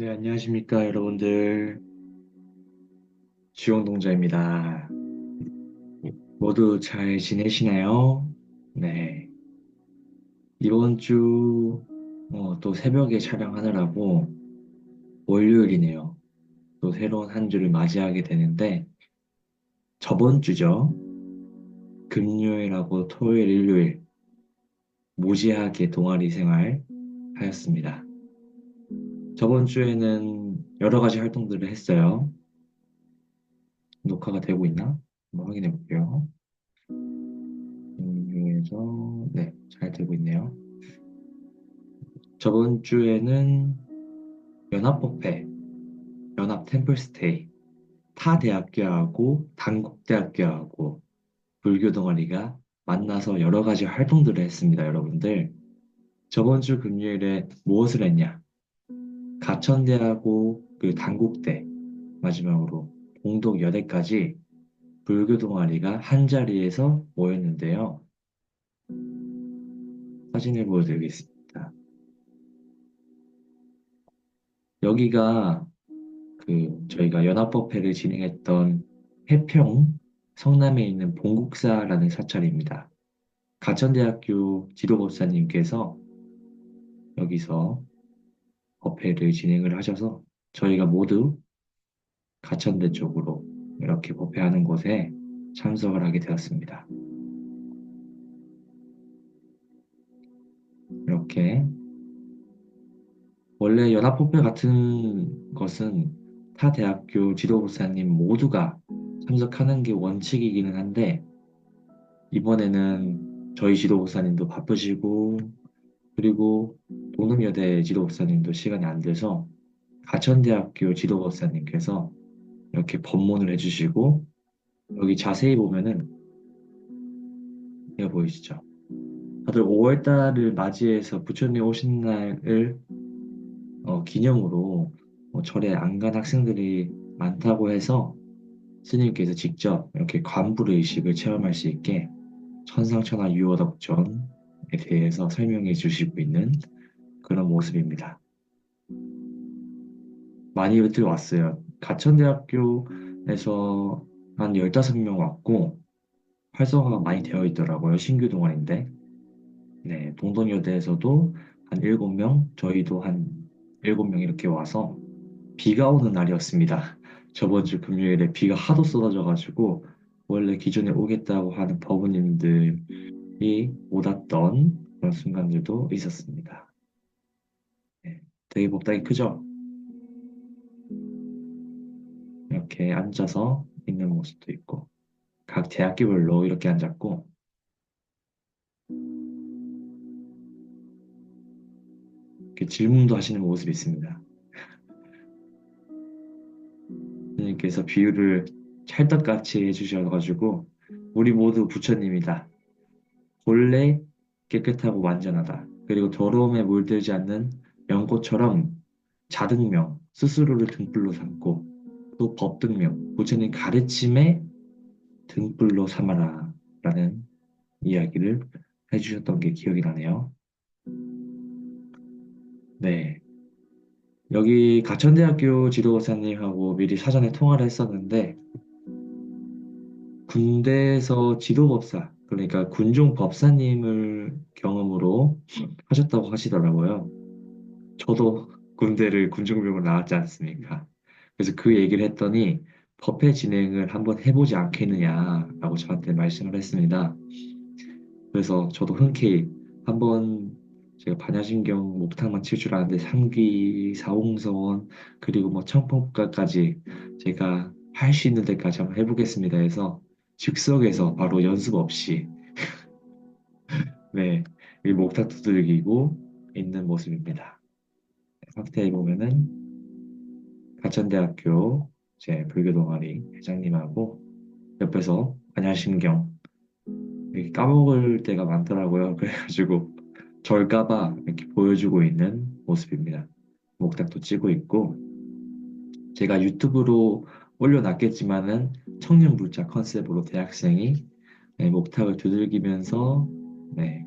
네, 안녕하십니까, 여러분들. 주영동자입니다. 모두 잘 지내시나요? 네. 이번 주, 또 새벽에 촬영하느라고 월요일이네요. 또 새로운 한 주를 맞이하게 되는데, 저번 주죠. 금요일하고 토요일, 일요일, 무지하게 동아리 생활 하였습니다. 저번 주에는 여러 가지 활동들을 했어요. 녹화가 되고 있나? 한번 확인해 볼게요. 금요일에서, 네, 잘 되고 있네요. 저번 주에는 연합법회, 연합 템플스테이, 타 대학교하고 단국대학교하고 불교 동아리가 만나서 여러 가지 활동들을 했습니다, 여러분들. 저번 주 금요일에 무엇을 했냐? 가천대하고 그 단국대, 마지막으로 봉독여대까지 불교 동아리가 한 자리에서 모였는데요. 사진을 보여드리겠습니다. 여기가 저희가 연합법회를 진행했던 해평 성남에 있는 봉국사라는 사찰입니다. 가천대학교 지도법사님께서 여기서 법회를 진행을 하셔서 저희가 모두 가천대 쪽으로 이렇게 법회하는 곳에 참석을 하게 되었습니다. 이렇게 원래 연합법회 같은 것은 타 대학교 지도법사님 모두가 참석하는 게 원칙이기는 한데 이번에는 저희 지도복사님도 바쁘시고, 그리고 동음여대 지도복사님도 시간이 안 돼서 가천대학교 지도복사님께서 이렇게 법문을 해주시고, 여기 자세히 보면은, 이거 보이시죠? 다들 5월달을 맞이해서 부처님 오신 날을 기념으로 절에 안 간 학생들이 많다고 해서 스님께서 직접 이렇게 관부의식을 체험할 수 있게 천상천하 유어덕전에 대해서 설명해 주시고 있는 그런 모습입니다. 많이들 왔어요. 가천대학교에서 한 15명 왔고, 활성화가 많이 되어 있더라고요. 신규 동아리인데. 네, 동덕여대에서도 한 7명, 저희도 한 7명 이렇게 와서 비가 오는 날이었습니다. 저번 주 금요일에 비가 하도 쏟아져가지고, 원래 기존에 오겠다고 하는 법우님들이 못 왔던 그런 순간들도 있었습니다. 네, 되게 복당이 크죠? 이렇게 앉아서 있는 모습도 있고, 각 대학교별로 이렇게 앉았고, 이렇게 질문도 하시는 모습이 있습니다. 선생님께서 비유를 찰떡같이 해주셔가지고, 우리 모두 부처님이다. 본래 깨끗하고 완전하다. 그리고 더러움에 물들지 않는 연꽃처럼 자등명, 스스로를 등불로 삼고, 또 법등명, 부처님 가르침에 등불로 삼아라. 라는 이야기를 해주셨던 게 기억이 나네요. 네. 여기 가천대학교 지도법사님하고 미리 사전에 통화를 했었는데, 군대에서 지도법사, 그러니까 군종 법사님을 경험으로 하셨다고 하시더라고요. 저도 군대를 군종병으로 나왔지 않습니까? 그래서 그 얘기를 했더니 법회 진행을 한번 해보지 않겠느냐라고 저한테 말씀을 했습니다. 그래서 저도 흔쾌히 한번 제가 반야신경 목탁만 칠 줄 아는데 삼귀, 사홍선 그리고 뭐 청법가까지 제가 할 수 있는 데까지 한번 해보겠습니다 해서 즉석에서 바로 연습 없이 네, 이 목탁 두들기고 있는 모습입니다. 확대해 보면은 가천대학교 제 불교 동아리 회장님하고 옆에서 반야심경 이렇게 까먹을 때가 많더라고요. 그래가지고 절까봐 이렇게 보여주고 있는 모습입니다. 목탁도 치고 있고 제가 유튜브로 올려놨겠지만은 청년 불자 컨셉으로 대학생이 네, 목탁을 두들기면서 네,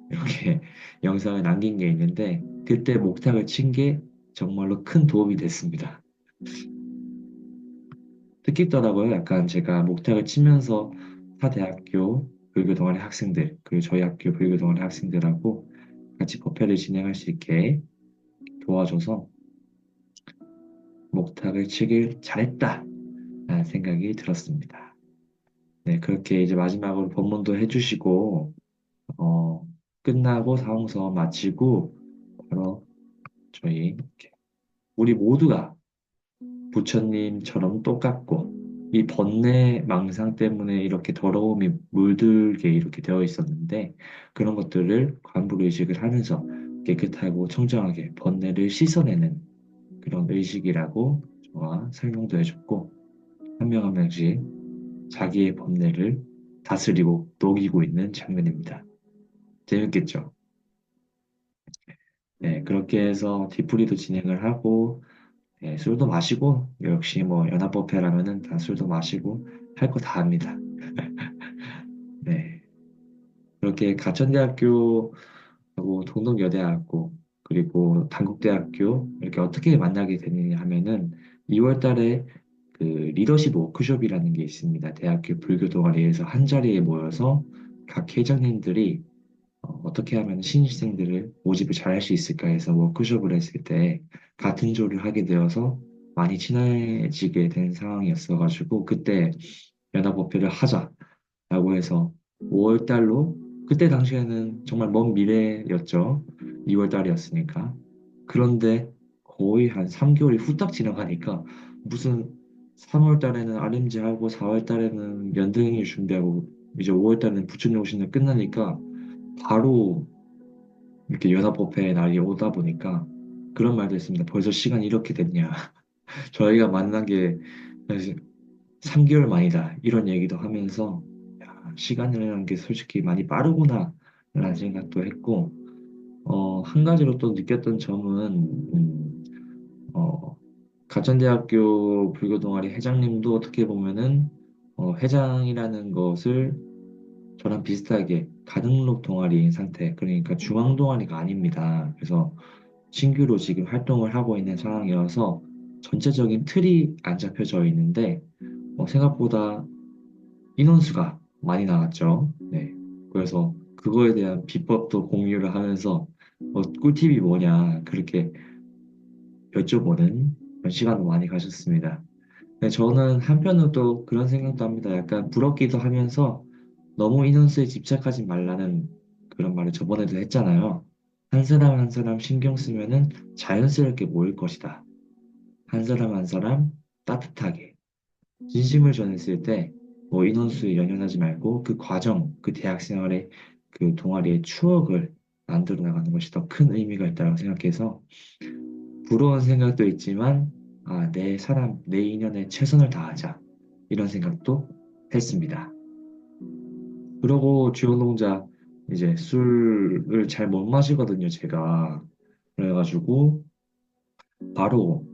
이렇게 영상을 남긴 게 있는데 그때 목탁을 친 게 정말로 큰 도움이 됐습니다. 뜻깊더라고요. 약간 제가 목탁을 치면서 타 대학교 불교 동아리 학생들, 그리고 저희 학교 불교 동아리 학생들하고 같이 법회를 진행할 수 있게 도와줘서 목탁을 치길 잘했다, 라는 생각이 들었습니다. 네, 그렇게 이제 마지막으로 법문도 해주시고, 어, 끝나고 사홍서 마치고, 바로 저희, 이렇게 우리 모두가 부처님처럼 똑같고, 이 번뇌 망상 때문에 이렇게 더러움이 물들게 이렇게 되어 있었는데, 그런 것들을 관부 의식을 하면서 깨끗하고 청정하게 번뇌를 씻어내는 그런 의식이라고 저와 설명도 해줬고, 한 명 한 명씩 자기의 번뇌를 다스리고 녹이고 있는 장면입니다. 재밌겠죠? 네, 그렇게 해서 뒤풀이도 진행을 하고, 네, 술도 마시고, 역시 뭐 연합법회라면은 다 술도 마시고, 할 거 다 합니다. 네, 그렇게 가천대학교하고 동덕여대학교, 그리고 단국대학교, 이렇게 어떻게 만나게 되느냐 하면은 2월 달에 그 리더십 워크숍이라는 게 있습니다. 대학교 불교 동아리에서 한 자리에 모여서 각 회장님들이 떻게 하면 신입생들을 모집을 잘 할 수 있을까 해서 워크숍을 했을 때 같은 조를 하게 되어서 많이 친해지게 된 상황이었어가지고 그때 연합법회를 하자라고 해서 5월 달로 그때 당시에는 정말 먼 미래였죠. 2월 달이었으니까. 그런데 거의 한 3개월이 후딱 지나가니까 무슨 3월 달에는 RMG 하고 4월 달에는 연등일 준비하고 이제 5월 달에는 부처님 오시는 끝나니까 바로 이렇게 연합법회 날이 오다 보니까 그런 말도 있습니다. 벌써 시간이 이렇게 됐냐. 저희가 만난 게 3개월 만이다. 이런 얘기도 하면서 야, 시간이라는 게 솔직히 많이 빠르구나 라는 생각도 했고 한 가지로 또 느꼈던 점은 어, 가천대학교 불교 동아리 회장님도 어떻게 보면은 회장이라는 것을 저랑 비슷하게 가등록 동아리인 상태, 그러니까 중앙 동아리가 아닙니다. 그래서 신규로 지금 활동을 하고 있는 상황이어서 전체적인 틀이 안 잡혀져 있는데 생각보다 인원수가 많이 나왔죠. 네. 그래서 그거에 대한 비법도 공유를 하면서 꿀팁이 뭐냐 그렇게 여쭤보는 그런 시간도 많이 가졌습니다. 네, 저는 한편으로 또 그런 생각도 합니다. 약간 부럽기도 하면서 너무 인원수에 집착하지 말라는 그런 말을 저번에도 했잖아요. 한 사람 한 사람 신경 쓰면은 자연스럽게 모일 것이다. 한 사람 한 사람 따뜻하게 진심을 전했을 때 뭐 인원수에 연연하지 말고 그 과정, 그 대학 생활의 그 동아리의 추억을 만들어 나가는 것이 더 큰 의미가 있다고 생각해서 부러운 생각도 있지만 내 사람, 내 인연에 최선을 다하자 이런 생각도 했습니다. 그러고 주영농자 이제 술을 잘 못 마시거든요, 제가. 그래가지고 바로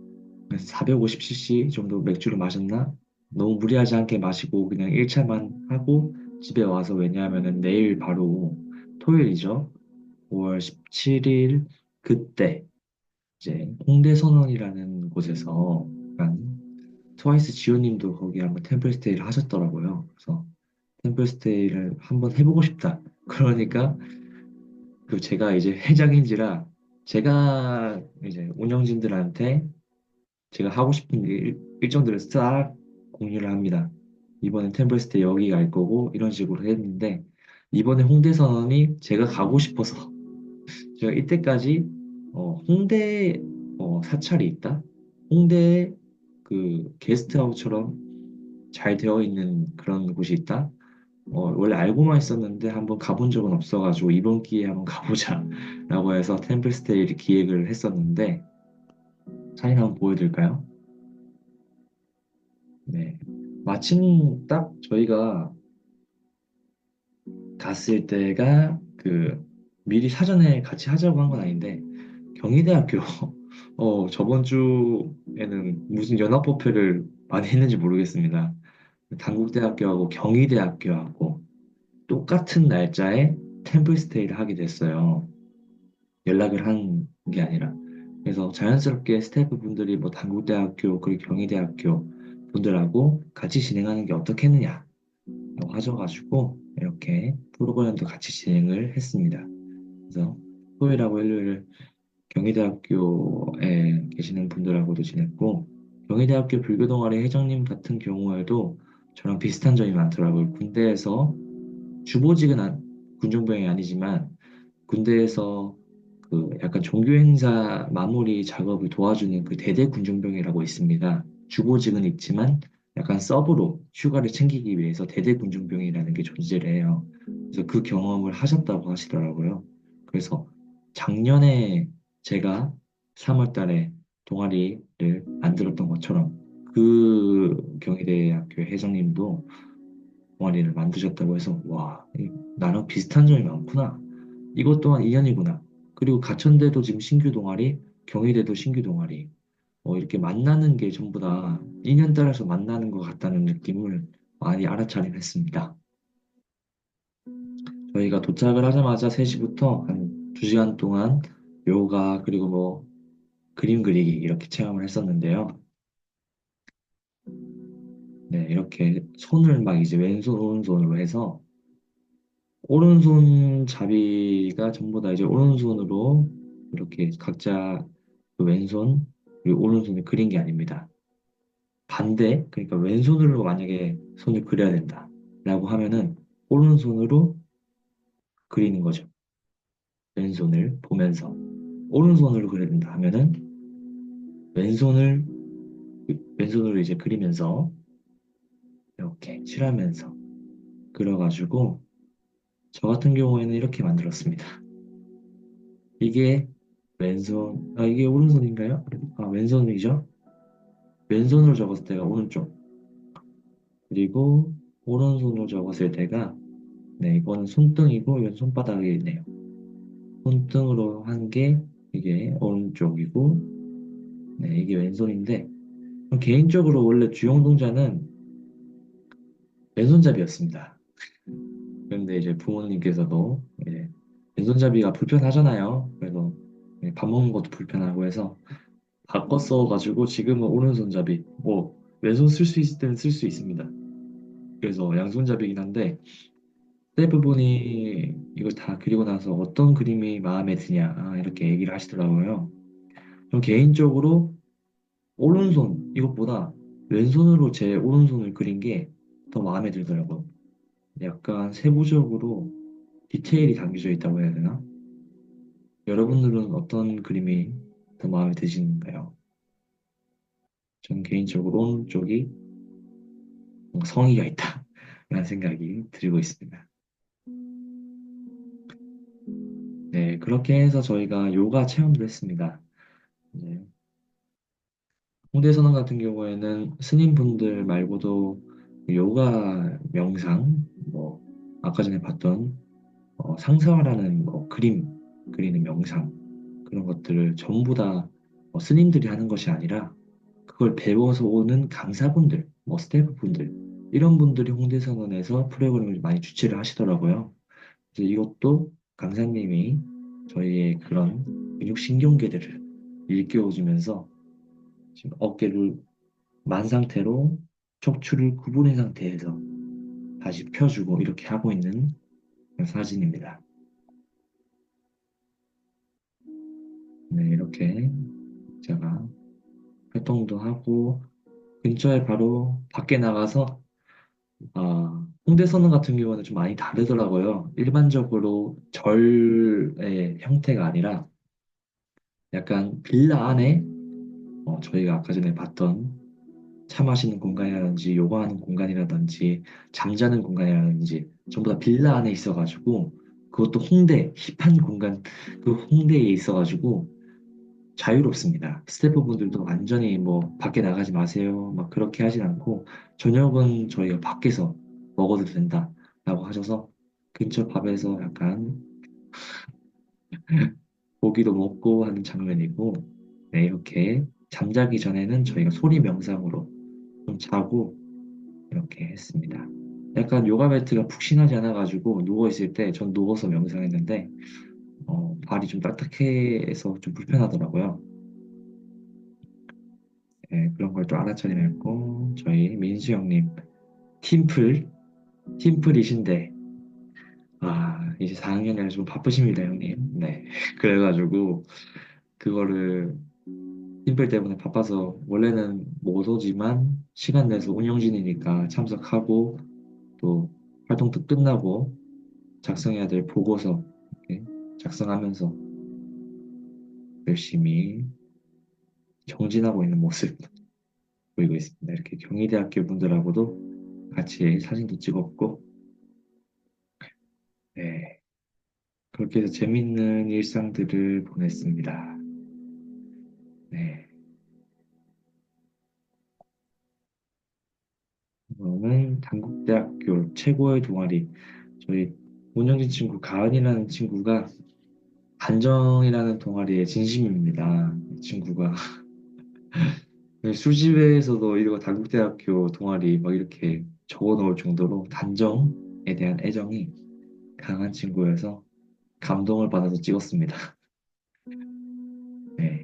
450cc 정도 맥주를 마셨나? 너무 무리하지 않게 마시고 그냥 1차만 하고 집에 와서 왜냐하면은 내일 바로 토요일이죠. 5월 17일 그때 이제 홍대선원이라는 곳에서 약간 트와이스 지호님도 거기 한번 템플스테이를 하셨더라고요. 그래서 템플스테이를 한번 해보고 싶다. 그러니까 그 제가 이제 회장인지라 제가 이제 운영진들한테 제가 하고 싶은 일정들을 싹 공유를 합니다. 이번엔 템플스테이 여기 갈 거고 이런 식으로 했는데 이번에 홍대선원이 제가 가고 싶어서 제가 이때까지 홍대 사찰이 있다? 홍대에 그 게스트하우스처럼 잘 되어 있는 그런 곳이 있다? 원래 알고만 있었는데 한번 가본 적은 없어가지고 이번 기회에 한번 가보자 라고 해서 템플스테이를 기획을 했었는데 사진 한번 보여드릴까요? 네. 마침 딱 저희가 갔을 때가 그 미리 사전에 같이 하자고 한 건 아닌데 경희대학교 저번 주에는 무슨 연합법회를 많이 했는지 모르겠습니다. 단국대학교하고 경희대학교하고 똑같은 날짜에 템플스테이를 하게 됐어요. 연락을 한 게 아니라. 그래서 자연스럽게 스태프분들이 뭐 단국대학교 그리고 경희대학교 분들하고 같이 진행하는 게 어떻겠느냐고 하셔가지고 이렇게 프로그램도 같이 진행을 했습니다. 그래서 토요일하고 일요일 경희대학교에 계시는 분들하고도 지냈고 경희대학교 불교동아리 회장님 같은 경우에도 저랑 비슷한 점이 많더라고요. 군대에서 주보직은 군종병이 아니지만 군대에서 그 약간 종교 행사 마무리 작업을 도와주는 그 대대 군종병이라고 있습니다. 주보직은 있지만 약간 서브로 휴가를 챙기기 위해서 대대 군종병이라는 게 존재를 해요. 그래서 그 경험을 하셨다고 하시더라고요. 그래서 작년에 제가 3월 달에 동아리를 만들었던 것처럼 그 경희대학교 회장님도 동아리를 만드셨다고 해서 와, 나랑 비슷한 점이 많구나. 이것 또한 인연이구나. 그리고 가천대도 지금 신규 동아리, 경희대도 신규 동아리. 이렇게 만나는 게 전부 다 인연 따라서 만나는 것 같다는 느낌을 많이 알아차림했습니다. 저희가 도착을 하자마자 3시부터 한 2시간 동안 요가 그리고 뭐 그림 그리기 이렇게 체험을 했었는데요. 네, 이렇게 손을 막 이제 왼손, 오른손으로 해서 오른손 잡이가 전부 다 이제 오른손으로 이렇게 각자 그 왼손 그리고 오른손을 그린 게 아닙니다. 반대, 그러니까 왼손으로 만약에 손을 그려야 된다라고 하면은 오른손으로 그리는 거죠. 왼손을 보면서 오른손으로 그려야 된다 하면은 왼손을 왼손으로 이제 그리면서 이렇게 칠하면서 그려가지고 저 같은 경우에는 이렇게 만들었습니다. 이게 이게 오른손인가요? 아, 왼손이죠? 왼손으로 적었을 때가 오른쪽, 그리고 오른손으로 적었을 때가, 네, 이거는 손등이고, 이건 손바닥이네요. 손등으로 한 게 이게 오른쪽이고, 네, 이게 왼손인데, 개인적으로 원래 주영 동자는 왼손잡이였습니다. 그런데 이제 부모님께서도 이제 왼손잡이가 불편하잖아요. 그래서 밥 먹는 것도 불편하고 해서 바꿔 써가지고 지금은 오른손잡이, 뭐 왼손 쓸 수 있을 때는 쓸 수 있습니다. 그래서 양손잡이긴 한데 스태프분이 이걸 다 그리고 나서 어떤 그림이 마음에 드냐 이렇게 얘기를 하시더라고요. 전 개인적으로 오른손 이것보다 왼손으로 제 오른손을 그린 게 더 마음에 들더라고요. 약간 세부적으로 디테일이 담겨져 있다고 해야 되나? 여러분들은 어떤 그림이 더 마음에 드시는가요? 전 개인적으로 오른쪽이 뭔가 성의가 있다. 라는 생각이 들고 있습니다. 네, 그렇게 해서 저희가 요가 체험도 했습니다. 이제 홍대선언 같은 경우에는 스님분들 말고도 요가 명상, 뭐 아까 전에 봤던 상사화라는 뭐 그림 그리는 명상 그런 것들을 전부 다 스님들이 하는 것이 아니라 그걸 배워서 오는 강사분들, 뭐 스태프분들 이런 분들이 홍대선언에서 프로그램을 많이 주최를 하시더라고요. 그래서 이것도 강사님이 저희의 그런 근육신경계들을 일깨워주면서 지금 어깨를 만 상태로 척추를 구부린 상태에서 다시 펴주고 이렇게 하고 있는 사진입니다. 네, 이렇게 제가 활동도 하고 근처에 바로 밖에 나가서 홍대 선언 같은 경우는 좀 많이 다르더라고요. 일반적으로 절의 형태가 아니라 약간 빌라 안에 저희가 아까 전에 봤던 차 마시는 공간이라든지 요가하는 공간이라든지 잠자는 공간이라든지 전부 다 빌라 안에 있어가지고 그것도 홍대 힙한 공간 그 홍대에 있어가지고 자유롭습니다. 스태프분들도 완전히 뭐 밖에 나가지 마세요 막 그렇게 하진 않고 저녁은 저희가 밖에서 먹어도 된다라고 하셔서 근처 밥에서 약간 고기도 먹고 하는 장면이고 네, 이렇게 잠자기 전에는 저희가 소리 명상으로 좀 자고 이렇게 했습니다. 약간 요가 매트가 푹신하지 않아가지고 누워있을 때 전 누워서 명상했는데 발이 좀 딱딱해서 좀 불편하더라고요. 네, 그런 걸 또 알아차림했고 저희 민수 형님 팀플 팀플이신데 이제 4학년이라 좀 바쁘십니다 형님. 네 그래가지고 그거를 팀플 때문에 바빠서 원래는 못 오지만 시간 내서 운영진이니까 참석하고 또 활동도 끝나고 작성해야 될 보고서 이렇게 작성하면서 열심히 정진하고 있는 모습 보이고 있습니다. 이렇게 경희대학교 분들하고도 같이 사진도 찍었고, 네, 그렇게 해서 재밌는 일상들을 보냈습니다. 네, 저는 단국대학교 최고의 동아리, 저희 운영진 친구 가은이라는 친구가 단정이라는 동아리의 진심입니다. 이 친구가 수지회에서도 이거 단국대학교 동아리 막 이렇게 적어 놓을 정도로 단정에 대한 애정이 강한 친구여서 감동을 받아서 찍었습니다. 네.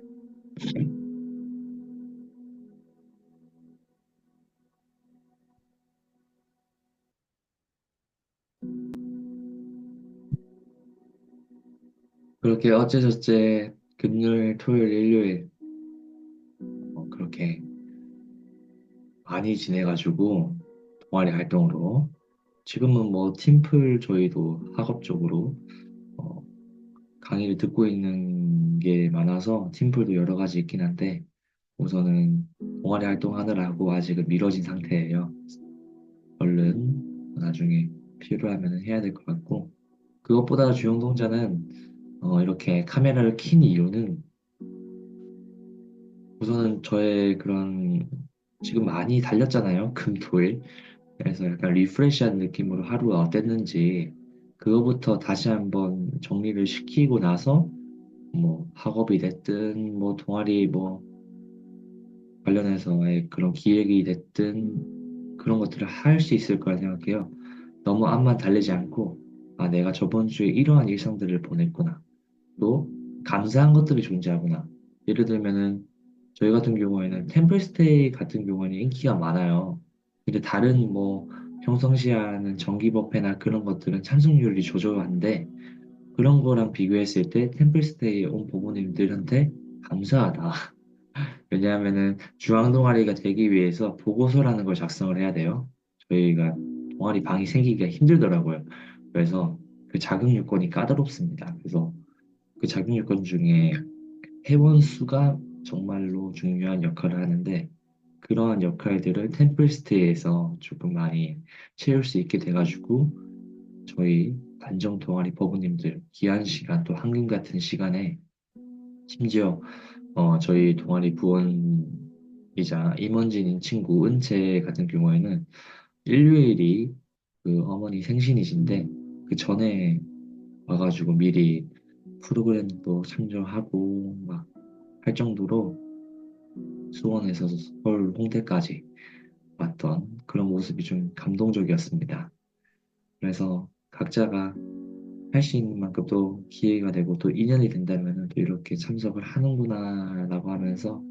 그렇게 어째저째 금요일, 토요일, 일요일 그렇게 많이 지내가지고 동아리 활동으로 지금은 뭐 팀플 저희도 학업적으로 어, 강의를 듣고 있는 게 많아서 팀플도 여러 가지 있긴 한데 우선은 동아리 활동하느라고 아직은 미뤄진 상태예요. 얼른 나중에 필요하면 해야 될 것 같고 그것보다 주영동자는 이렇게 카메라를 킨 이유는 우선은 저의 그런 지금 많이 달렸잖아요. 금, 토, 일. 그래서 약간 리프레시한 느낌으로 하루가 어땠는지 그거부터 다시 한번 정리를 시키고 나서 뭐 학업이 됐든 뭐 동아리 뭐 관련해서의 그런 기획이 됐든 그런 것들을 할 수 있을 거라 생각해요. 너무 앞만 달리지 않고 내가 저번 주에 이러한 일상들을 보냈구나. 또 감사한 것들이 존재하구나. 예를 들면은 저희 같은 경우에는 템플스테이 같은 경우에는 인기가 많아요. 근데 다른 뭐 평상시하는 정기법회나 그런 것들은 참석률이 조조한데 그런 거랑 비교했을 때 템플스테이에 온 부모님들한테 감사하다. 왜냐하면은 중앙 동아리가 되기 위해서 보고서라는 걸 작성을 해야 돼요. 저희가 동아리 방이 생기기가 힘들더라고요. 그래서 그 자격 요건이 까다롭습니다. 그래서 그 자격 요건 중에 회원 수가 정말로 중요한 역할을 하는데 그러한 역할들을 템플스테이에서 조금 많이 채울 수 있게 돼가지고 저희 단정 동아리 버부님들 귀한 시간 또 황금 같은 시간에 심지어 저희 동아리 부원이자 임원진인 친구 은채 같은 경우에는 일요일이 그 어머니 생신이신데 그 전에 와가지고 미리 프로그램도 참여하고 막 할 정도로 수원에서 서울 홍대까지 왔던 그런 모습이 좀 감동적이었습니다. 그래서 각자가 할 수 있는 만큼 또 기회가 되고 또 인연이 된다면 또 이렇게 참석을 하는구나라고 하면서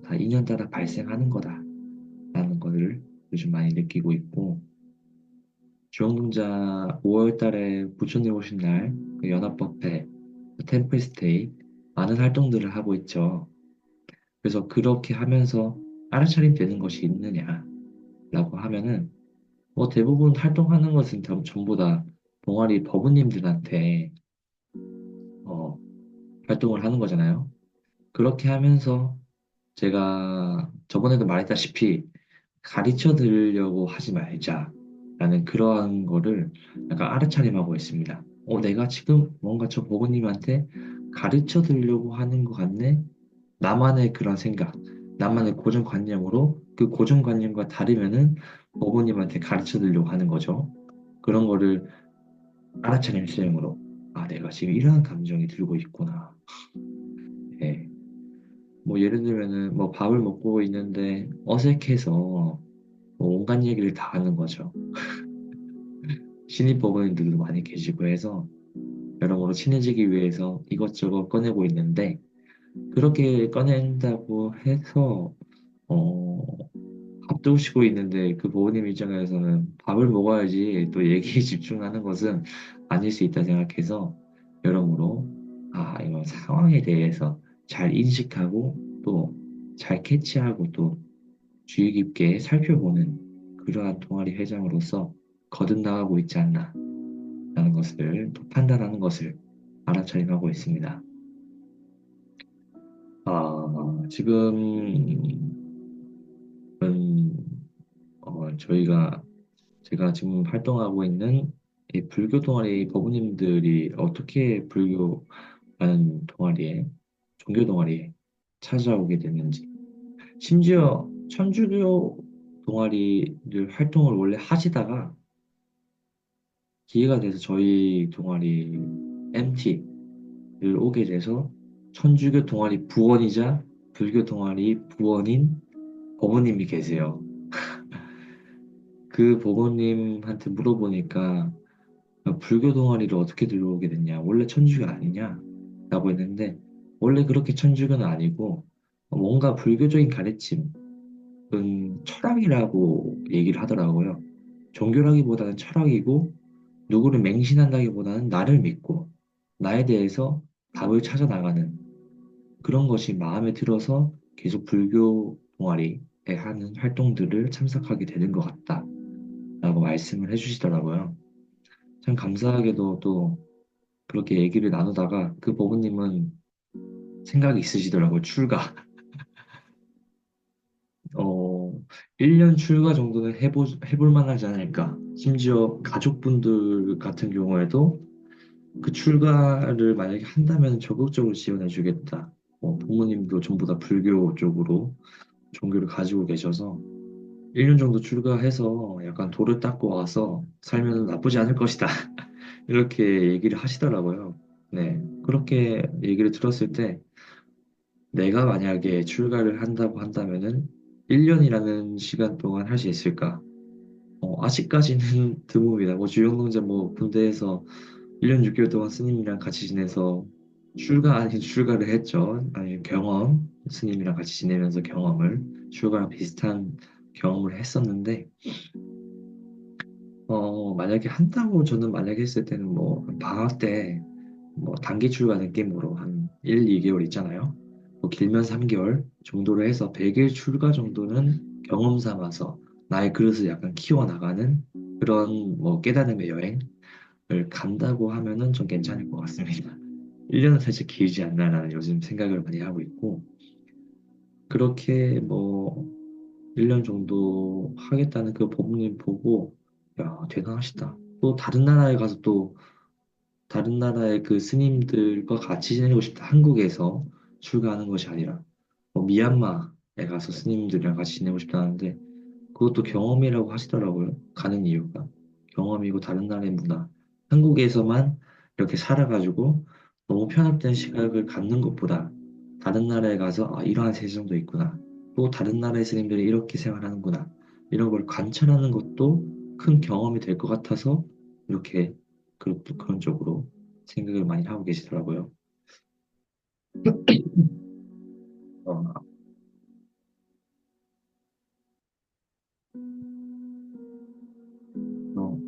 다 인연 따라 발생하는 거다라는 것을 요즘 많이 느끼고 있고 주영동자 5월 달에 부천에 오신 날그 연합법회, 그 템플스테이 많은 활동들을 하고 있죠. 그래서 그렇게 하면서 알아차림 되는 것이 있느냐라고 하면은 뭐 대부분 활동하는 것은 전부 다 동아리 버부님들한테 어, 활동을 하는 거잖아요. 그렇게 하면서 제가 저번에도 말했다시피 가르쳐 드리려고 하지 말자라는 그러한 거를 약간 알아차림하고 있습니다. 내가 지금 뭔가 저 버부님한테 가르쳐 드리려고 하는 것 같네? 나만의 그런 생각, 나만의 고정관념으로 그 고정관념과 다르면은 버부님한테 가르쳐 드리려고 하는 거죠. 그런 거를 알아차림 수행으로 내가 지금 이러한 감정이 들고 있구나. 예. 뭐 예를 들면은 뭐 밥을 먹고 있는데 어색해서 뭐 온갖 얘기를 다 하는 거죠. 신입 법원인들도 많이 계시고 해서 여러모로 친해지기 위해서 이것저것 꺼내고 있는데 그렇게 꺼낸다고 해서 어, 밥 드시고 있는데 그 부모님 입장에서는 밥을 먹어야지 또 얘기에 집중하는 것은 아닐 수 있다 생각해서 여러모로 이런 상황에 대해서 잘 인식하고 또 잘 캐치하고 또 주의 깊게 살펴보는 그러한 동아리 회장으로서 거듭나가고 있지 않나라는 것을 또 판단하는 것을 알아차림하고 있습니다. 지금은 저희가 제가 지금 활동하고 있는 이 불교 동아리 법우님들이 어떻게 불교라는 동아리에 종교 동아리에 찾아오게 됐는지 심지어 천주교 동아리를 활동을 원래 하시다가 기회가 돼서 저희 동아리 MT를 오게 돼서 천주교 동아리 부원이자 불교 동아리 부원인 법우님이 계세요. 그 법우님한테 물어보니까 불교 동아리를 어떻게 들어오게 됐냐? 원래 천주교 아니냐? 라고 했는데, 원래 그렇게 천주교는 아니고, 뭔가 불교적인 가르침은 철학이라고 얘기를 하더라고요. 종교라기보다는 철학이고, 누구를 맹신한다기보다는 나를 믿고, 나에 대해서 답을 찾아 나가는 그런 것이 마음에 들어서 계속 불교 동아리에 하는 활동들을 참석하게 되는 것 같다. 라고 말씀을 해주시더라고요. 참 감사하게도 또 그렇게 얘기를 나누다가 그 버부님은 생각이 있으시더라고요. 출가. 어, 1년 출가 정도는 해볼 만하지 않을까. 심지어 가족분들 같은 경우에도 그 출가를 만약에 한다면 적극적으로 지원해 주겠다. 부모님도 전부 다 불교 쪽으로 종교를 가지고 계셔서 1년 정도 출가해서 약간 돌을 닦고 와서 살면 나쁘지 않을 것이다. 이렇게 얘기를 하시더라고요. 네. 그렇게 얘기를 들었을 때 내가 만약에 출가를 한다고 한다면은 1년이라는 시간 동안 할 수 있을까? 아직까지는 드뭅니다. 주영농자 군대에서 1년 6개월 동안 스님이랑 같이 지내서 출가 아닌 출가를 했죠. 아니 경험 스님이랑 같이 지내면서 경험을 출가랑 비슷한 경험을 했었는데 만약에 한다고 저는 만약에 했을 때는 방학 때 단기 출가 느낌으로 한 1, 2개월 있잖아요. 길면 3개월 정도로 해서 100일 출가 정도는 경험 삼아서 나의 그릇을 약간 키워나가는 그런 깨달음의 여행을 간다고 하면은 좀 괜찮을 것 같습니다. 1년은 사실 길지 않나라는 요즘 생각을 많이 하고 있고 그렇게 1년 정도 하겠다는 그 법문님 보고 야 대단하시다. 또 다른 나라에 가서 또 다른 나라의 그 스님들과 같이 지내고 싶다. 한국에서 출가하는 것이 아니라 미얀마에 가서 스님들이랑 같이 지내고 싶다는데 그것도 경험이라고 하시더라고요. 가는 이유가 경험이고 다른 나라의 문화. 한국에서만 이렇게 살아가지고 너무 편협된 시각을 갖는 것보다 다른 나라에 가서 이러한 세상도 있구나. 또 다른 나라의 스님들이 이렇게 생활하는구나. 이런 걸 관찰하는 것도 큰 경험이 될 것 같아서 이렇게 그런 쪽으로 생각을 많이 하고 계시더라고요. 어, 어,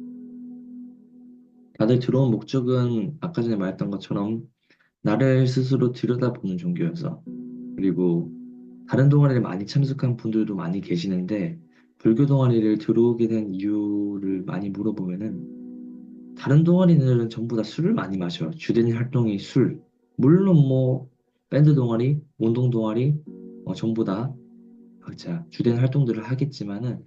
다들 들어온 목적은 아까 전에 말했던 것처럼 나를 스스로 들여다보는 종교여서 그리고 다른 동아리를 많이 참석한 분들도 많이 계시는데 불교 동아리를 들어오게 된 이유를 많이 물어보면은 다른 동아리들은 전부 다 술을 많이 마셔. 주된 활동이 술. 물론 밴드 동아리, 운동 동아리 전부 다 각자 주된 활동들을 하겠지만은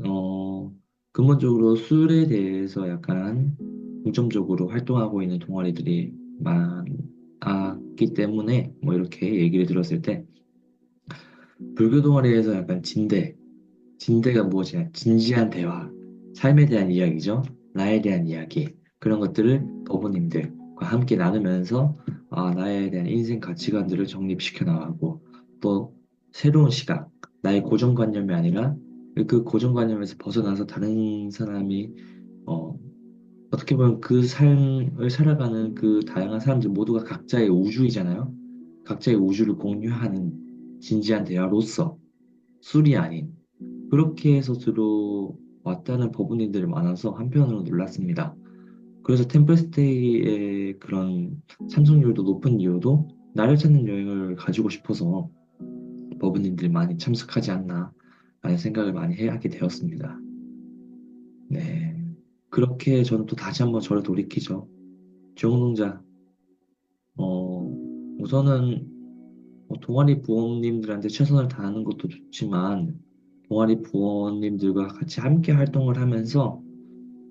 어, 근본적으로 술에 대해서 약간 중점적으로 활동하고 있는 동아리들이 많았기 때문에 이렇게 얘기를 들었을 때 불교 동아리에서 약간 진대가 무엇이냐? 진지한 대화, 삶에 대한 이야기죠. 나에 대한 이야기, 그런 것들을 어부님들과 함께 나누면서 나에 대한 인생 가치관들을 정립시켜 나가고 또 새로운 시각, 나의 고정관념이 아니라 그 고정관념에서 벗어나서 다른 사람이 어, 어떻게 보면 그 삶을 살아가는 그 다양한 사람들 모두가 각자의 우주이잖아요. 각자의 우주를 공유하는 진지한 대화로서 술이 아닌 그렇게 해서 들어왔다는 법원님들이 많아서 한편으로 놀랐습니다. 그래서 템플스테이의 그런 참석률도 높은 이유도 나를 찾는 여행을 가지고 싶어서 법원님들이 많이 참석하지 않나 라는 생각을 많이 하게 되었습니다. 네. 그렇게 저는 또 다시 한번 저를 돌이키죠. 주영농자, 어, 우선은 동아리 부원님들한테 최선을 다하는 것도 좋지만, 동아리 부원님들과 같이 함께 활동을 하면서,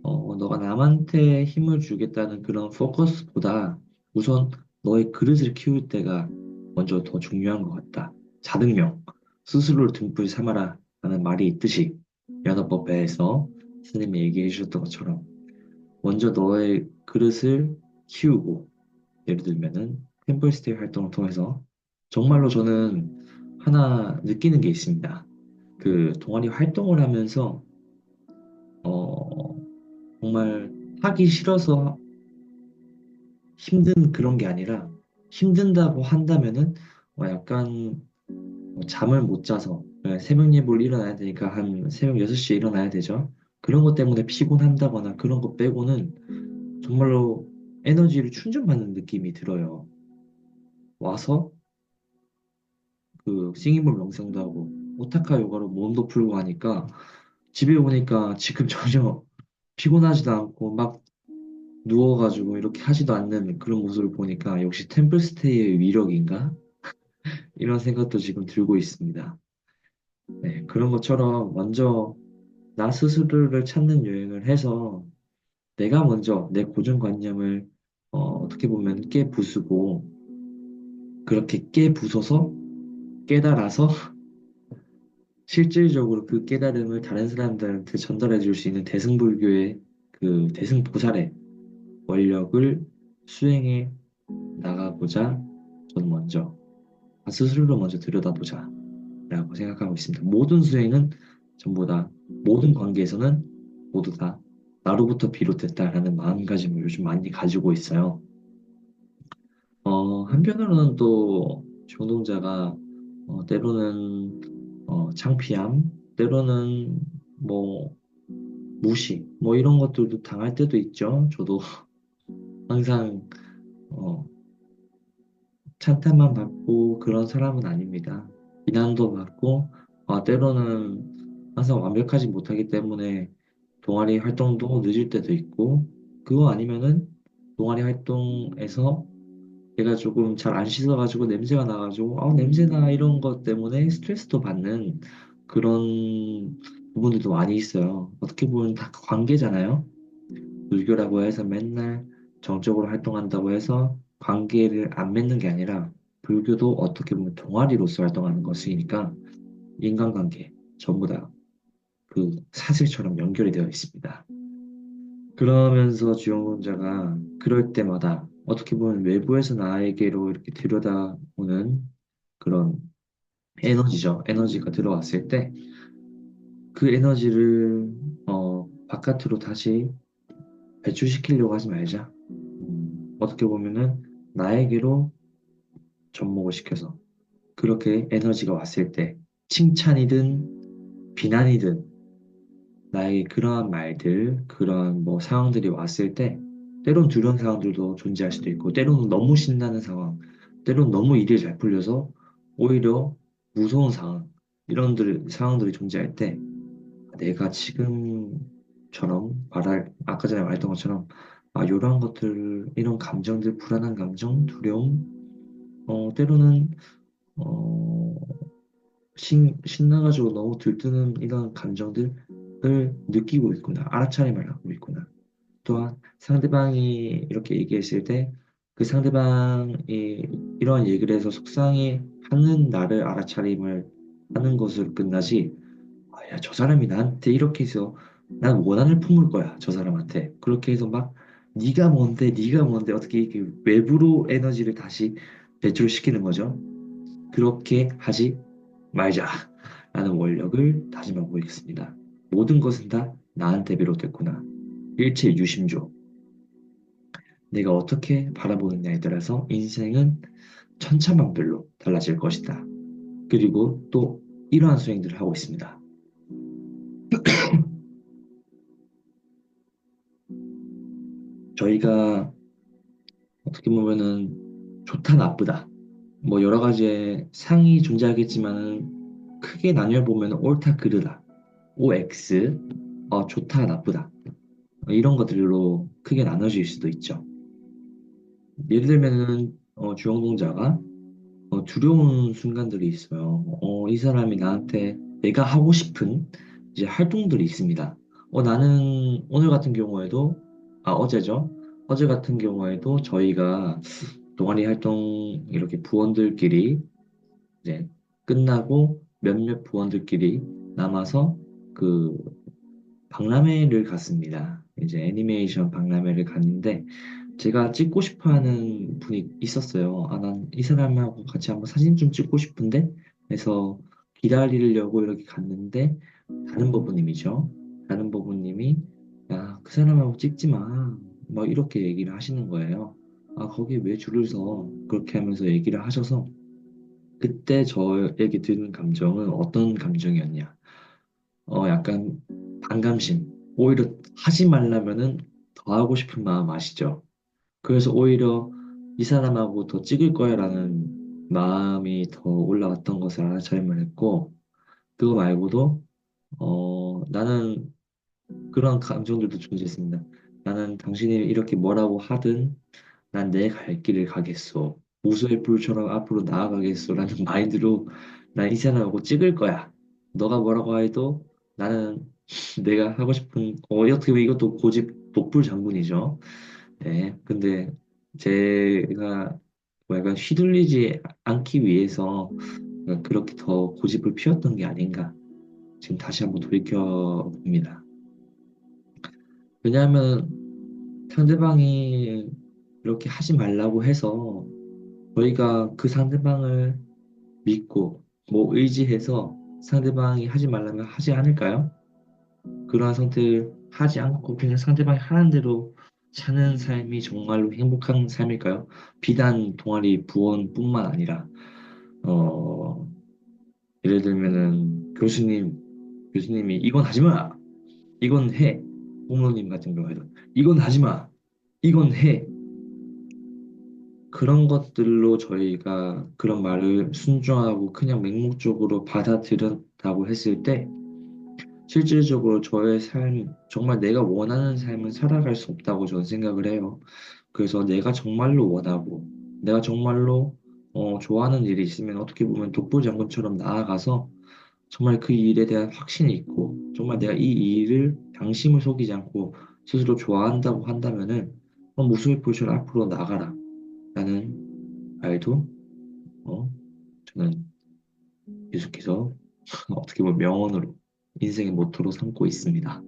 너가 남한테 힘을 주겠다는 그런 포커스보다 우선 너의 그릇을 키울 때가 먼저 더 중요한 것 같다. 자등명, 스스로를 등불 삼아라 라는 말이 있듯이, 연어법에서 스님이 얘기해 주셨던 것처럼, 먼저 너의 그릇을 키우고, 예를 들면은 템플스테이 활동을 통해서 정말로 저는 하나 느끼는 게 있습니다. 그 동아리 활동을 하면서 어 정말 하기 싫어서 힘든 그런 게 아니라 힘든다고 한다면은 약간 잠을 못 자서 새벽 예불 일어나야 되니까 한 새벽 6시에 일어나야 되죠. 그런 것 때문에 피곤한다거나 그런 거 빼고는 정말로 에너지를 충전받는 느낌이 들어요. 와서 그 싱잉볼 명상도 하고 오타카 요가로 몸도 풀고 하니까 집에 오니까 지금 전혀 피곤하지도 않고 막 누워가지고 이렇게 하지도 않는 그런 모습을 보니까 역시 템플스테이의 위력인가? 이런 생각도 지금 들고 있습니다. 네, 그런 것처럼 먼저 나 스스로를 찾는 여행을 해서 내가 먼저 내 고정관념을 어떻게 보면 깨부수고 그렇게 깨부숴서 깨달아서 실질적으로 그 깨달음을 다른 사람들한테 전달해 줄 수 있는 대승불교의 그 대승보살의 원력을 수행해 나가고자 저는 먼저 스스로를 먼저 들여다보자 라고 생각하고 있습니다. 모든 수행은 전부 다 모든 관계에서는 모두 다 나로부터 비롯됐다라는 마음가짐을 요즘 많이 가지고 있어요. 한편으로는 또 중동자가 때로는 창피함, 때로는 뭐 무시, 뭐 이런 것들도 당할 때도 있죠. 저도 항상 어, 찬탄만 받고 그런 사람은 아닙니다. 비난도 받고, 때로는 항상 완벽하지 못하기 때문에 동아리 활동도 늦을 때도 있고, 그거 아니면은 동아리 활동에서 내가 조금 잘 안 씻어가지고 냄새가 나가지고, 냄새나 이런 것 때문에 스트레스도 받는 그런 부분들도 많이 있어요. 어떻게 보면 다 관계잖아요. 불교라고 해서 맨날 정적으로 활동한다고 해서 관계를 안 맺는 게 아니라 불교도 어떻게 보면 동아리로서 활동하는 것이니까 인간관계 전부 다 그 사슬처럼 연결이 되어 있습니다. 그러면서 주영훈자가 그럴 때마다 어떻게 보면 외부에서 나에게로 이렇게 들여다보는 그런 에너지죠. 에너지가 들어왔을 때 그 에너지를 바깥으로 다시 배출시키려고 하지 말자. 어떻게 보면은 나에게로 접목을 시켜서 그렇게 에너지가 왔을 때 칭찬이든 비난이든 나에게 그러한 말들, 그러한 뭐 상황들이 왔을 때 때론 두려운 상황들도 존재할 수도 있고 때로는 너무 신나는 상황, 때로는 너무 일이 잘 풀려서 오히려 무서운 상황 상황들이 존재할 때 내가 지금처럼 아까 전에 말했던 것처럼 이러한 것들, 이런 감정들, 불안한 감정, 두려움, 때로는 어, 신나가지고 너무 들뜨는 이런 감정들을 느끼고 있구나, 알아차림을 하고 있구나. 또한 상대방이 이렇게 얘기했을 때 그 상대방이 이러한 얘기를 해서 속상해 하는 나를 알아차림을 하는 것으로 끝나지. 야, 저 사람이 나한테 이렇게 해서 난 원한을 품을 거야, 저 사람한테. 그렇게 해서 막 네가 뭔데 어떻게 이렇게 외부로 에너지를 다시 배출시키는 거죠. 그렇게 하지 말자라는 원력을 다짐하고 있습니다. 모든 것은 다 나한테 비롯됐구나. 일체 유심조. 내가 어떻게 바라보느냐에 따라서 인생은 천차만별로 달라질 것이다. 그리고 또 이러한 수행들을 하고 있습니다. 저희가 어떻게 보면은 좋다, 나쁘다. 뭐 여러 가지의 상이 존재하겠지만은 크게 나뉘어 보면 옳다, 그르다. OX, 좋다, 나쁘다. 이런 것들로 크게 나눠질 수도 있죠. 예를 들면은 주영동자가 두려운 순간들이 있어요. 이 사람이 나한테 내가 하고 싶은 이제 활동들이 있습니다. 나는 오늘 같은 경우에도, 어제죠. 어제 같은 경우에도 저희가 동아리 활동 이렇게 부원들끼리 이제 끝나고 몇몇 부원들끼리 남아서 그 박람회를 갔습니다. 이제 애니메이션 박람회를 갔는데 제가 찍고 싶어 하는 분이 있었어요. 난 이 사람하고 같이 한번 사진 좀 찍고 싶은데? 그래서 기다리려고 이렇게 갔는데, 다른 버부님이죠. 다른 버부님이, 야, 그 사람하고 찍지 마. 막 이렇게 얘기를 하시는 거예요. 거기 왜 줄을 서? 그렇게 하면서 얘기를 하셔서, 그때 저에게 드는 감정은 어떤 감정이었냐? 약간 반감심. 오히려 하지 말라면은 더 하고 싶은 마음 아시죠? 그래서 오히려 이 사람하고 더 찍을 거야라는 마음이 더 올라왔던 것을 알아차림을 했고, 그거 말고도, 나는 그런 감정들도 존재했습니다. 나는 당신이 이렇게 뭐라고 하든 난 내 갈 길을 가겠소. 우수의 불처럼 앞으로 나아가겠소라는 마인드로 난 이 사람하고 찍을 거야. 너가 뭐라고 해도 나는 내가 하고 싶은, 어떻게 보면 이것도 고집 독불 장군이죠. 네, 근데 제가 뭐 약간 휘둘리지 않기 위해서 그렇게 더 고집을 피웠던 게 아닌가 지금 다시 한번 돌이켜 봅니다. 왜냐하면 상대방이 이렇게 하지 말라고 해서 저희가 그 상대방을 믿고 뭐 의지해서 상대방이 하지 말라면 하지 않을까요? 그러한 선택을 하지 않고 그냥 상대방이 하는 대로 사는 삶이 정말로 행복한 삶일까요? 비단 동아리 부원뿐만 아니라 어, 예를 들면은 교수님이 이건 하지 마, 이건 해. 부모님 같은 경우에도 이건 하지 마, 이건 해. 그런 것들로 저희가 그런 말을 순종하고 그냥 맹목적으로 받아들였다고 했을 때 실질적으로 저의 삶, 정말 내가 원하는 삶을 살아갈 수 없다고 저는 생각을 해요. 그래서 내가 정말로 원하고, 내가 정말로 좋아하는 일이 있으면 어떻게 보면 독보장군처럼 나아가서 정말 그 일에 대한 확신이 있고, 정말 내가 이 일을 양심을 속이지 않고 스스로 좋아한다고 한다면은, 무수의 포션 앞으로 나가라. 라는 말도, 어, 저는 계속해서 어떻게 보면 명언으로, 인생의 모토로 삼고 있습니다.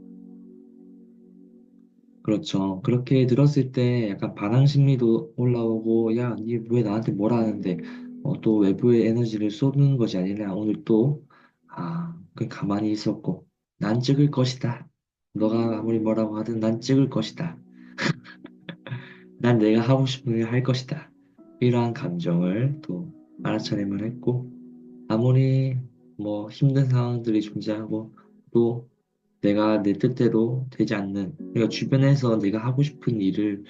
그렇죠. 그렇게 들었을 때 약간 반항 심리도 올라오고, 야, 니 왜 나한테 뭐라 하는데, 또 외부의 에너지를 쏟는 것이 아니라 오늘 또, 그 가만히 있었고, 난 찍을 것이다. 너가 아무리 뭐라고 하든 난 찍을 것이다. 난 내가 하고 싶은 일 할 것이다. 이러한 감정을 또 알아차림을 했고, 아무리 뭐 힘든 상황들이 존재하고, 또 내가 내 뜻대로 되지 않는, 그러니까 주변에서 내가 하고 싶은 일을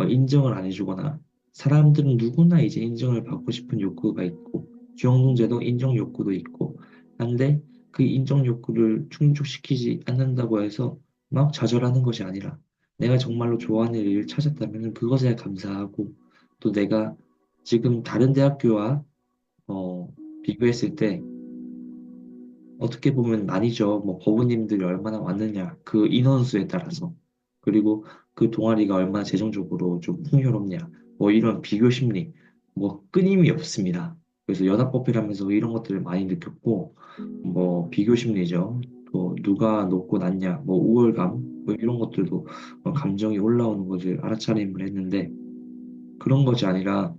인정을 안 해주거나, 사람들은 누구나 이제 인정을 받고 싶은 욕구가 있고, 주영동제도 인정 욕구도 있고, 한데 그 인정 욕구를 충족시키지 않는다고 해서 막 좌절하는 것이 아니라, 내가 정말로 좋아하는 일을 찾았다면 그것에 감사하고, 또 내가 지금 다른 대학교와 어, 비교했을 때 어떻게 보면 나뉘죠. 뭐 법우님들이 얼마나 왔느냐, 그 인원수에 따라서. 그리고 그 동아리가 얼마나 재정적으로 좀 풍요롭냐, 뭐 이런 비교 심리, 뭐 끊임이 없습니다. 그래서 연합법회라면서 이런 것들을 많이 느꼈고, 뭐 비교 심리죠. 또 누가 높고 낮냐, 뭐 우월감, 뭐 이런 것들도 감정이 올라오는 것을 알아차림을 했는데, 그런 것이 아니라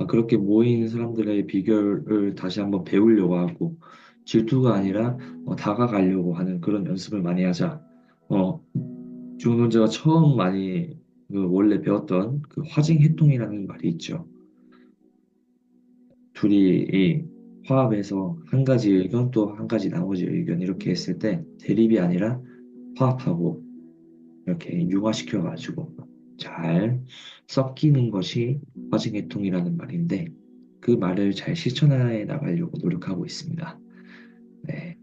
그렇게 모인 사람들의 비결을 다시 한번 배우려고 하고 질투가 아니라 다가가려고 하는 그런 연습을 많이 하자. 어, 중문제가 처음 많이 원래 배웠던 그 화징해통이라는 말이 있죠. 둘이 화합해서 한 가지 의견 또 한 가지 나머지 의견 이렇게 했을 때 대립이 아니라 화합하고 이렇게 융화시켜가지고 잘 섞이는 것이 화증해통이라는 말인데 그 말을 잘 실천해 나가려고 노력하고 있습니다. 네.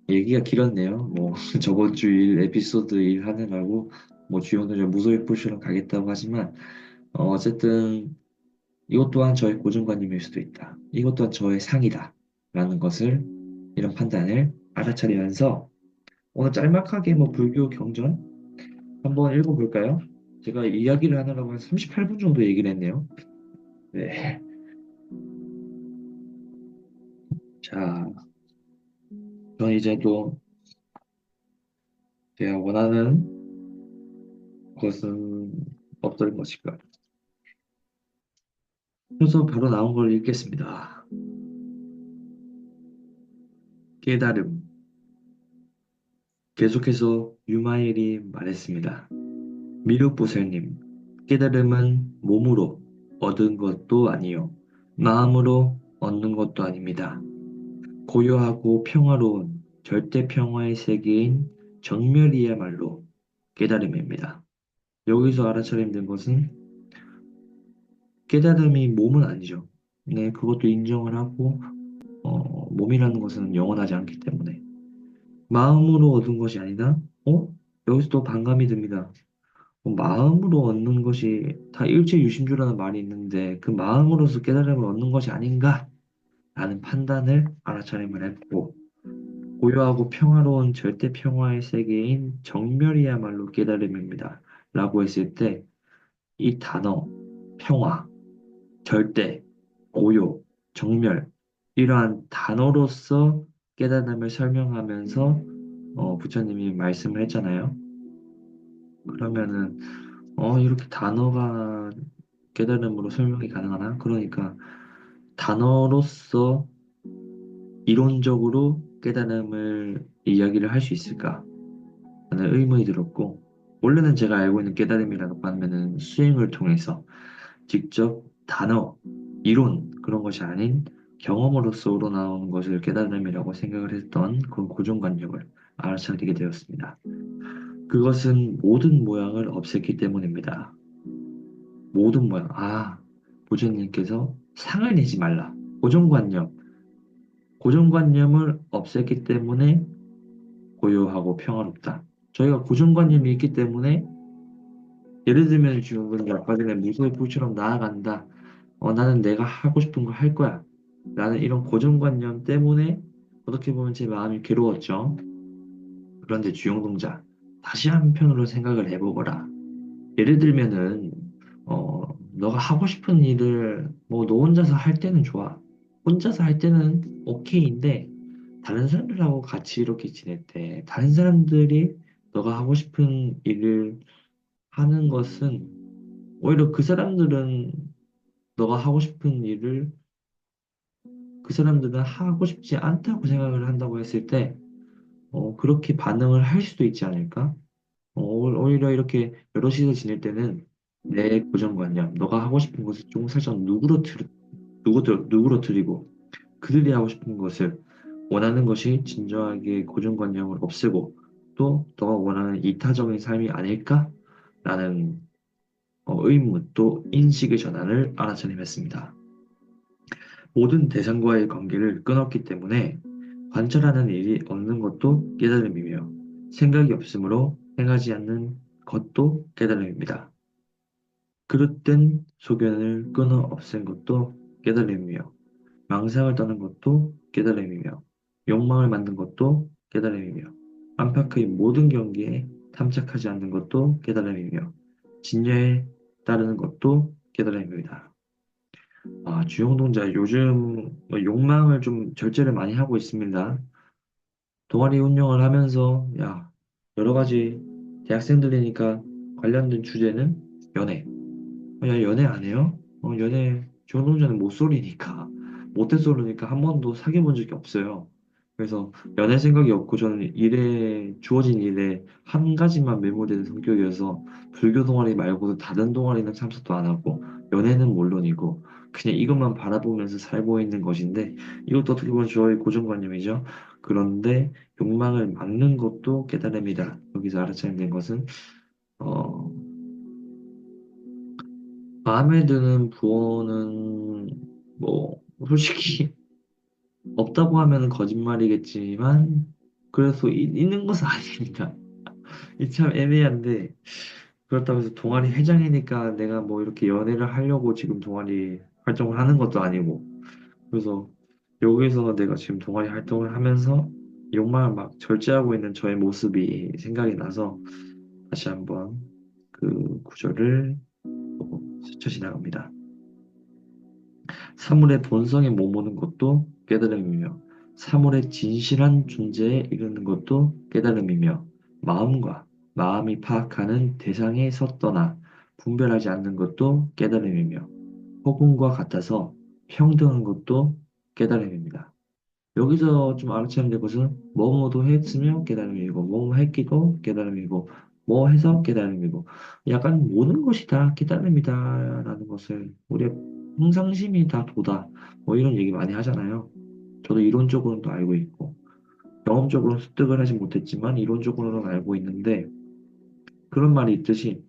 얘기가 길었네요. 뭐 저번 주 일 에피소드 일 하느라고 뭐 주연을 무소속 포쇼로 가겠다고 하지만 어쨌든 이것 또한 저의 고정관념일 수도 있다. 이것 또한 저의 상이다. 라는 것을 이런 판단을 알아차리면서 오늘 짤막하게 뭐 불교 경전 한번 읽어볼까요? 제가 이야기를 하느라고 한 38분 정도 얘기를 했네요. 네. 자, 저는 이제 또 제가 원하는 것은 어떨 것일까? 그래서 바로 나온 걸 읽겠습니다. 깨달음. 계속해서 유마일이 말했습니다. 미륵보살님, 깨달음은 몸으로 얻은 것도 아니요, 마음으로 얻는 것도 아닙니다. 고요하고 평화로운 절대 평화의 세계인 정멸이야말로 깨달음입니다. 여기서 알아차려야 되는 것은 깨달음이 몸은 아니죠. 네, 그것도 인정을 하고, 몸이라는 것은 영원하지 않기 때문에. 마음으로 얻은 것이 아니라, 여기서 또 반감이 듭니다. 마음으로 얻는 것이 다 일체유심주라는 말이 있는데 그 마음으로서 깨달음을 얻는 것이 아닌가라는 판단을 알아차림을 했고 고요하고 평화로운 절대 평화의 세계인 정멸이야말로 깨달음입니다. 라고 했을 때 이 단어 평화, 절대, 고요, 정멸 이러한 단어로서 깨달음을 설명하면서 부처님이 말씀을 했잖아요. 그러면은 이렇게 단어가 깨달음으로 설명이 가능하나? 그러니까 단어로서 이론적으로 깨달음을 이야기를 할 수 있을까? 하는 의문이 들었고, 원래는 제가 알고 있는 깨달음이라고 하면은 수행을 통해서 직접 단어, 이론, 그런 것이 아닌 경험으로서 우러나오는 것을 깨달음이라고 생각을 했던 그런 고정관념을 알아차리게 되었습니다. 그것은 모든 모양을 없앴기 때문입니다. 모든 모양. 보존님께서 상을 내지 말라. 고정관념. 고정관념을 없앴기 때문에 고요하고 평화롭다. 저희가 고정관념이 있기 때문에 예를 들면 지금 아까 전에 무소의 불처럼 나아간다. 나는 내가 하고 싶은 걸 할 거야. 라는 이런 고정관념 때문에 어떻게 보면 제 마음이 괴로웠죠. 그런데 주영동자, 다시 한편으로 생각을 해보거라. 예를 들면은 너가 하고 싶은 일을 뭐 너 혼자서 할 때는 좋아. 혼자서 할 때는 오케이인데 다른 사람들하고 같이 이렇게 지낼 때 다른 사람들이 너가 하고 싶은 일을 하는 것은 오히려 그 사람들은 너가 하고 싶은 일을 그 사람들은 하고 싶지 않다고 생각을 한다고 했을 때 그렇게 반응을 할 수도 있지 않을까? 오히려 이렇게 여럿이서 지낼 때는 내 고정관념, 너가 하고 싶은 것을 조금 살짝 누그러뜨리고 그들이 하고 싶은 것을 원하는 것이 진정하게 고정관념을 없애고 또 너가 원하는 이타적인 삶이 아닐까라는 의문 또 인식의 전환을 알아차림했습니다. 모든 대상과의 관계를 끊었기 때문에 관찰하는 일이 없는 것도 깨달음이며 생각이 없으므로 행하지 않는 것도 깨달음입니다. 그릇된 소견을 끊어 없앤 것도 깨달음이며 망상을 떠는 것도 깨달음이며 욕망을 만든 것도 깨달음이며 안팎의 모든 경계에 탐착하지 않는 것도 깨달음이며 진여에 따르는 것도 깨달음입니다. 주영동자 요즘 욕망을 좀 절제를 많이 하고 있습니다. 동아리 운영을 하면서 여러 가지 대학생들이니까 관련된 주제는 연애. 야, 연애 안 해요? 연애 주영동자는 모쏠이니까 모태솔로니까 한 번도 사귀어 본 적이 없어요. 그래서 연애 생각이 없고 저는 일에 주어진 일에 한 가지만 매몰되는 성격이어서 불교 동아리 말고도 다른 동아리는 참석도 안 하고 연애는 물론이고 그냥 이것만 바라보면서 살고 있는 것인데 이것도 어떻게 보면 저의 고정관념이죠. 그런데 욕망을 막는 것도 깨달음이다. 여기서 알아차야 된 것은 어, 마음에 드는 부원은 뭐 솔직히 없다고 하면 거짓말이겠지만 그래서 있는 것은 아닙니다. 이 참 애매한데 그렇다고 해서 동아리 회장이니까 내가 뭐 이렇게 연애를 하려고 지금 동아리 활동을 하는 것도 아니고 그래서 여기서 내가 지금 동아리 활동을 하면서 욕망을 막 절제하고 있는 저의 모습이 생각이 나서 다시 한번 그 구절을 스쳐 지나갑니다. 사물의 본성에 머무는 것도 깨달음이며 사물의 진실한 존재에 이르는 것도 깨달음이며 마음과 마음이 파악하는 대상에 섰거나 분별하지 않는 것도 깨달음이며 허공과 같아서 평등한 것도 깨달음입니다. 여기서 좀 알아채야 될 것은 뭐뭐도 했으며 깨달음이고 뭐뭐 했기도 깨달음이고 뭐 해서 깨달음이고 약간 모든 것이 다 깨달음이다라는 것을 우리가 평상심이 다 도다 뭐 이런 얘기 많이 하잖아요. 저도 이론적으로는 또 알고 있고 경험적으로는 습득을 하지 못했지만 이론적으로는 알고 있는데 그런 말이 있듯이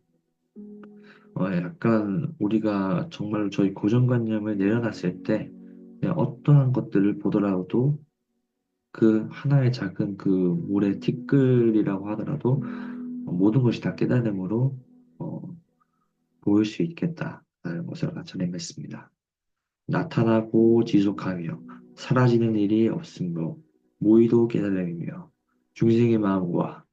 약간 우리가 정말 저희 고정관념을 내려놨을 때 그냥 어떠한 것들을 보더라도 그 하나의 작은 그 물의 티끌이라고 하더라도 모든 것이 다 깨달음으로 어, 보일 수 있겠다라는 것을 나타내겠습니다. 나타나고 지속하며 사라지는 일이 없으므로 모의도 깨달음이며 중생의 마음과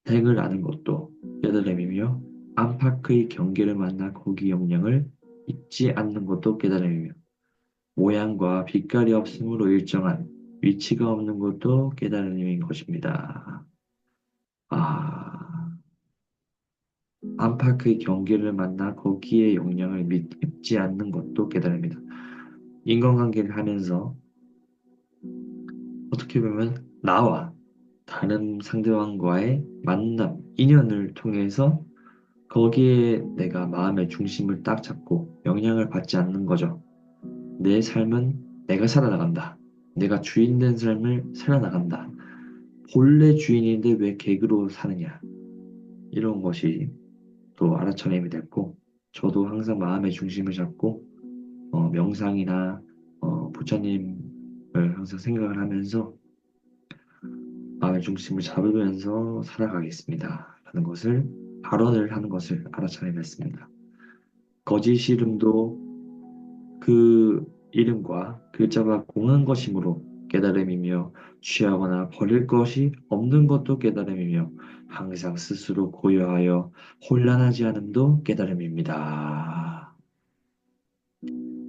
행을 아는 것도 깨달음이며 안팎의 경계를 만나 거기 영향을 잊지 않는 것도 깨달음이며 모양과 빛깔이 없으므로 일정한 위치가 없는 것도 깨달음인 것입니다. 아, 안팎의 경계를 만나 거기에 영향을 입지 않는 것도 깨달음이다. 인간관계를 하면서 어떻게 보면 나와 다른 상대방과의 만남, 인연을 통해서 거기에 내가 마음의 중심을 딱 잡고 영향을 받지 않는 거죠. 내 삶은 내가 살아나간다. 내가 주인된 삶을 살아나간다. 본래 주인인데 왜 객으로 사느냐. 이런 것이 또 알아차림이 됐고, 저도 항상 마음의 중심을 잡고, 명상이나, 부처님을 항상 생각을 하면서 마음의 중심을 잡으면서 살아가겠습니다. 라는 것을, 발언을 하는 것을 알아차림했습니다. 거짓 이름도 그 이름과 글자가 공한 것이므로 깨달음이며 취하거나 버릴 것이 없는 것도 깨달음이며 항상 스스로 고요하여 혼란하지 않음도 깨달음입니다.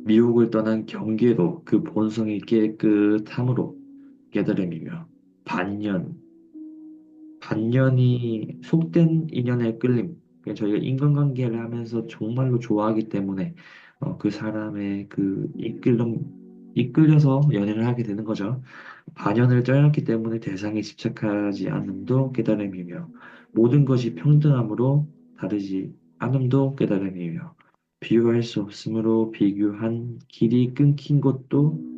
미혹을 떠난 경계도 그 본성이 깨끗함으로 깨달음이며 반년, 반년이 속된 인연에 끌림. 그러니까 저희가 인간관계를 하면서 정말로 좋아하기 때문에 그 사람의 그 이끌려서 연애를 하게 되는 거죠. 반연을 떠났기 때문에 대상에 집착하지 않음도 깨달음이며 모든 것이 평등함으로 다르지 않음도 깨달음이며 비교할 수 없으므로 비교한 길이 끊긴 것도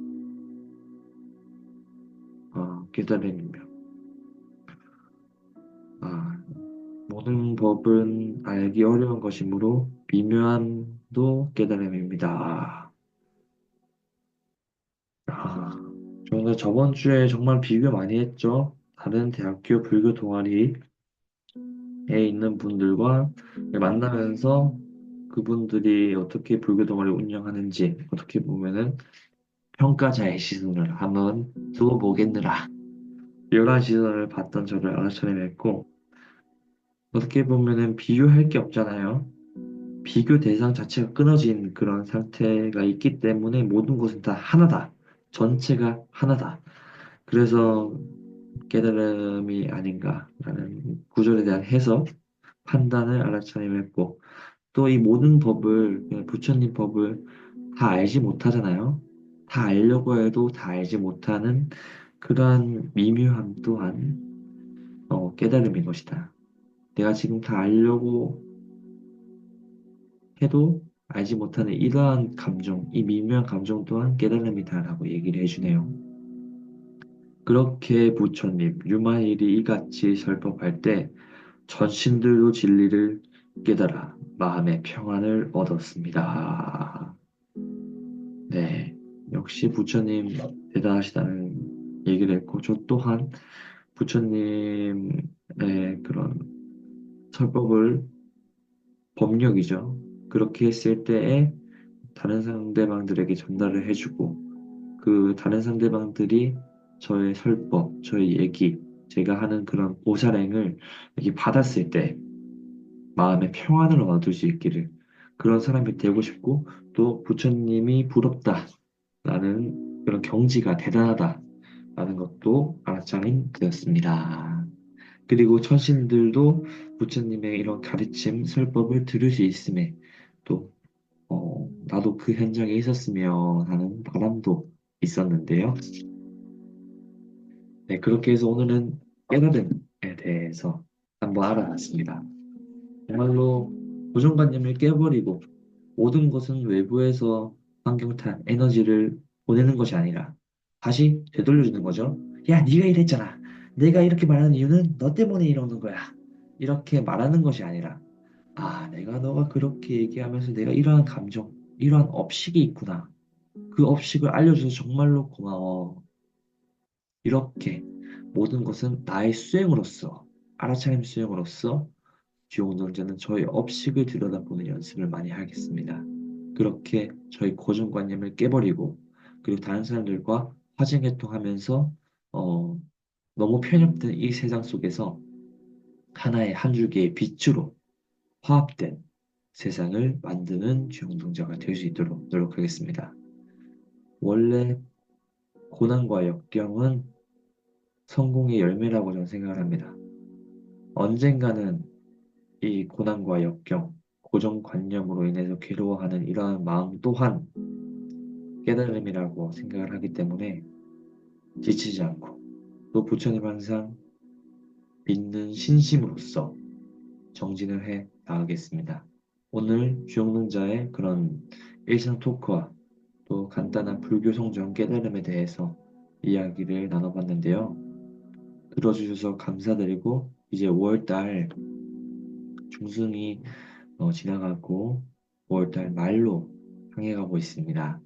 깨달음이며 아, 모든 법은 알기 어려운 것이므로 미묘함도 깨달음입니다. 아, 저는 저번 주에 정말 비교 많이 했죠. 다른 대학교 불교 동아리에 있는 분들과 만나면서 그분들이 어떻게 불교 동아리 운영하는지 어떻게 보면은 평가자의 시선을 한번 두고 보겠느라 이런 시선을 봤던 저를 알아차림했고 어떻게 보면은 비교할 게 없잖아요. 비교 대상 자체가 끊어진 그런 상태가 있기 때문에 모든 것은 다 하나다. 전체가 하나다. 그래서 깨달음이 아닌가라는 구절에 대한 해석, 판단을 알아차림했고, 또 이 모든 법을, 그냥 부처님 법을 다 알지 못하잖아요. 다 알려고 해도 다 알지 못하는 그러한 미묘함 또한 깨달음인 것이다. 내가 지금 다 알려고 해도 알지 못하는 이러한 감정, 이 미묘한 감정 또한 깨달음이다라고 얘기를 해주네요. 그렇게 부처님, 유마일이 이같이 설법할 때 전신들도 진리를 깨달아 마음의 평안을 얻었습니다. 네, 역시 부처님 대단하시다는 얘기를 했고, 저 또한 부처님의 그런 설법을 법력이죠. 그렇게 했을 때에 다른 상대방들에게 전달을 해주고, 그 다른 상대방들이 저의 설법, 저의 얘기, 제가 하는 그런 보살행을 이렇게 받았을 때 마음의 평안을 얻을 수 있기를 그런 사람이 되고 싶고, 또 부처님이 부럽다 라는 그런 경지가 대단하다 라는 것도 알아차림 되었습니다. 그리고 천신들도 부처님의 이런 가르침, 설법을 들을 수 있음에 또 나도 그 현장에 있었으면 하는 바람도 있었는데요. 네, 그렇게 해서 오늘은 깨달음에 대해서 한번 알아봤습니다. 정말로 고정관념을 깨버리고 모든 것은 외부에서 환경탄, 에너지를 보내는 것이 아니라 다시 되돌려주는 거죠. 야, 네가 이랬잖아. 내가 이렇게 말하는 이유는 너 때문에 이러는 거야. 이렇게 말하는 것이 아니라 아, 내가 너가 그렇게 얘기하면서 내가 이러한 감정, 이러한 업식이 있구나. 그 업식을 알려줘서 정말로 고마워. 이렇게 모든 것은 나의 수행으로서, 알아차림 수행으로서 주용동자는 저의 업식을 들여다보는 연습을 많이 하겠습니다. 그렇게 저희 고정관념을 깨버리고 그리고 다른 사람들과 화증개통하면서 어, 너무 편협된 이 세상 속에서 하나의 한 줄기의 빛으로 화합된 세상을 만드는 주용동자가 될 수 있도록 노력하겠습니다. 원래 고난과 역경은 성공의 열매라고 저는 생각을 합니다. 언젠가는 이 고난과 역경, 고정관념으로 인해서 괴로워하는 이러한 마음 또한 깨달음이라고 생각을 하기 때문에 지치지 않고 또 부처님 항상 믿는 신심으로서 정진을 해 나가겠습니다. 오늘 주영능자의 그런 일상 토크와 또 간단한 불교 성경 깨달음에 대해서 이야기를 나눠봤는데요. 들어주셔서 감사드리고 이제 5월달 중순이 지나가고 5월달 말로 향해 가고 있습니다.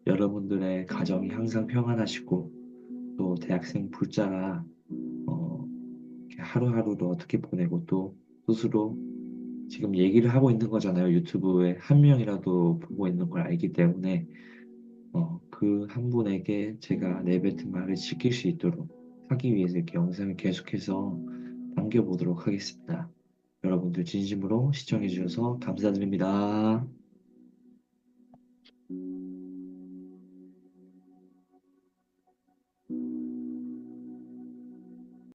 여러분들의 가정이 항상 평안하시고 또 대학생 불자가 어, 이렇게 하루하루를 어떻게 보내고 또 스스로 지금 얘기를 하고 있는 거잖아요. 유튜브에 한 명이라도 보고 있는 걸 알기 때문에 그 한 분에게 제가 내뱉은 말을 지킬 수 있도록 하기 위해서 이렇게 영상을 계속해서 남겨보도록 하겠습니다. 여러분들 진심으로 시청해 주셔서 감사드립니다.